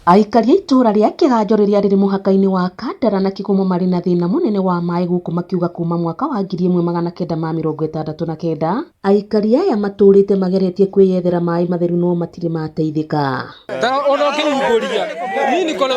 Aikari a itura ria Kiganjo riria riri muhaka-ini wa Kandara na Kigumo mari na thina munene wa maĩ guku makiuga kuma mwaka wa 1969 aikari aya maturite mageretie kwiyethera maĩ matheru no matire mateithika. Ona ngĩumbũria nini kono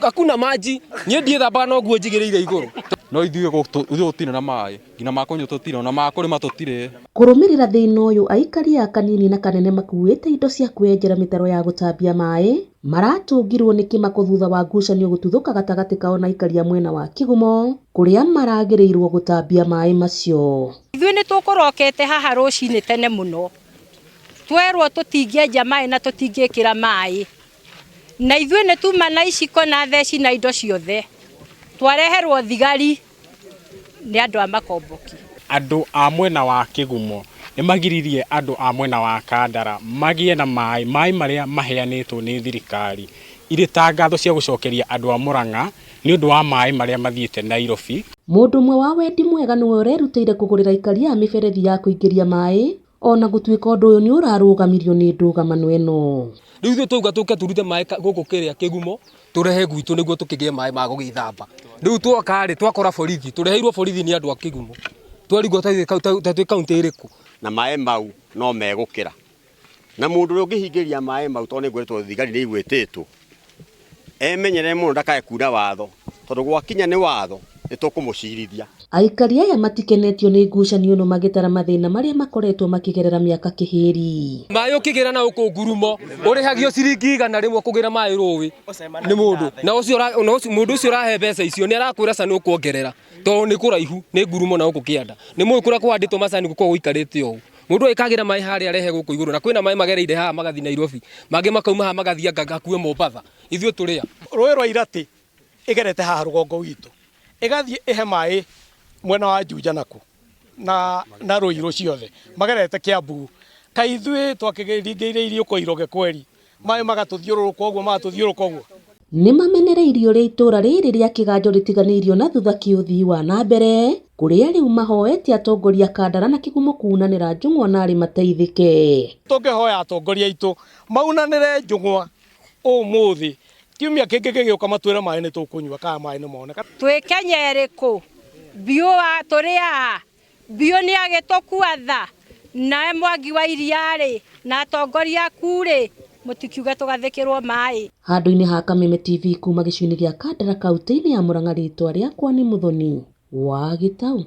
hakuna maji nie ndiethambaga no nguo njigĩrĩire igũrũ no ithuĩ gũtirĩ na maĩ ngina makũnyua tũtirĩ ona makũrĩma tũtirĩ. Kũrũmĩrĩra thĩna ũyũ aikari a kanini na kanene makuĩte indo cia kwenjera mĩtaro ya gũtambia maĩ maratũngirwo nĩ kĩmako thutha wa ngucanio gũtuthũka gatagatĩ kao na aikari a mwena wa Kigumo kũrĩa maragĩrĩirwo gũtambia maĩ macio. Ithuĩ nĩ tũkũrokete haha rũcinĩ tene mũno twerwo tũtingĩenja maĩ na tũtingĩkĩra maĩ na ithuĩ nĩ tuma na iciko na theci na indo ciothe twareherwo thigari nĩ andũ a makomboki. Andũ a mwena wa Kigumo nĩ magiririe andũ a mwena wa Kandara magĩe na maĩ marĩa maheanĩtwo nĩ thirikari irĩ ta ngatho cia gũcokeria andũ a Murang'a nĩ ũndũ wa maĩ marĩa mathiĩte Nairobi. Mũndũ ũmwe wa wendi mwega nĩwe ũrerutĩire kũgũrĩra aikari a mĩberethi ya kũingĩria maĩ ona gũtuĩka ũndũ ũyũ nĩ ũrarũgamirio nĩ ndũgamano ĩno. Rĩu ithuĩ twauga tũke turute maĩ gũkũ kĩrĩa Kigumo tũrehe gwitũ nĩguo tũkĩgĩe maĩ ma gũgĩthamba. Rĩu twoka-rĩ twakora borithi tũreheirwo borithi nĩ andũ a Kigumo twarigwo ta twĩ kaunti ĩrĩkũ na maĩ mau no megũkĩra na mũndũ ũrĩa ũngĩhingĩria maĩ mau tondũ nĩ gwetwo thigari nĩ igwĩtĩtwo emenyere mũno ndakae kuura watho tondũ gwakinya nĩ watho nĩ tũkũmũcirithia. Aikari aya matikenetio nĩ ngucanio ĩno magĩtara mathĩna marĩa makoretwo makĩgerera mĩaka kĩhĩri. Maĩ ũkĩgĩra na gũkũ Ngurumo ũrĩhagio ciringi 100 rĩmwe kũgĩra maĩ rũĩ nĩ mũndũ na mũndũ ũcio ũrahe mbeca icio nĩ arakwĩra ca nĩ ũkuongerera tondũ nĩ kũraihu nĩ Ngurumo na gũkũ Kĩanda nĩ mũĩ kũrĩa kũhandĩtwo macani gũkorwo gũikarĩte ũũ mũndũ ekagĩra maĩ harĩa arehe gũkũ igũrũ na kwĩna maĩ magereire haha magathi Nairobi mangĩ makauma haha magathi gakue Mombasa ithuĩ tũrĩa rũĩ rwa Iratĩ igerete haha rũgongo witũ igathiĩ ihe maĩ mwena wa Juja naku na Ruiru ciothe magerete Kiambu ka ithuĩ twakĩringĩire irio kwa iroge kweri maĩ magatũthiũrũrũka ũguo magatũthiũrũka ũguo. Nĩ mamenereirio rĩa itũra rĩrĩ rĩa Kiganjo rĩtiganĩirio na thutha kĩũthii wa na mbere kũrĩa rĩu mahoete atongoria Kandara na Kigumo kunanĩra njũng'wa na arĩ mateithĩke. Tũngĩhoya atongoria aitũ maunanĩre njũng'wa ũmũthĩ kiumia kĩngĩ gĩgĩũka matwĩre maĩ nĩ tũkũnyua kana maĩ nĩ moneka. Twĩ Kenya ĩrĩkũ biũ tũrĩa biũ nĩ agĩtũkuatha na Mwangi wa iria-rĩ na atongoria aku-rĩ mũtikiuga tũgathĩkĩrwo maĩ. Handũ-inĩ ha Kameme TV kuma gĩcigo-inĩ gĩa Kandara kaunti-inĩ ya Murang'a rĩtwa rĩakwa nĩ Mũthoni wa Gĩtaũ.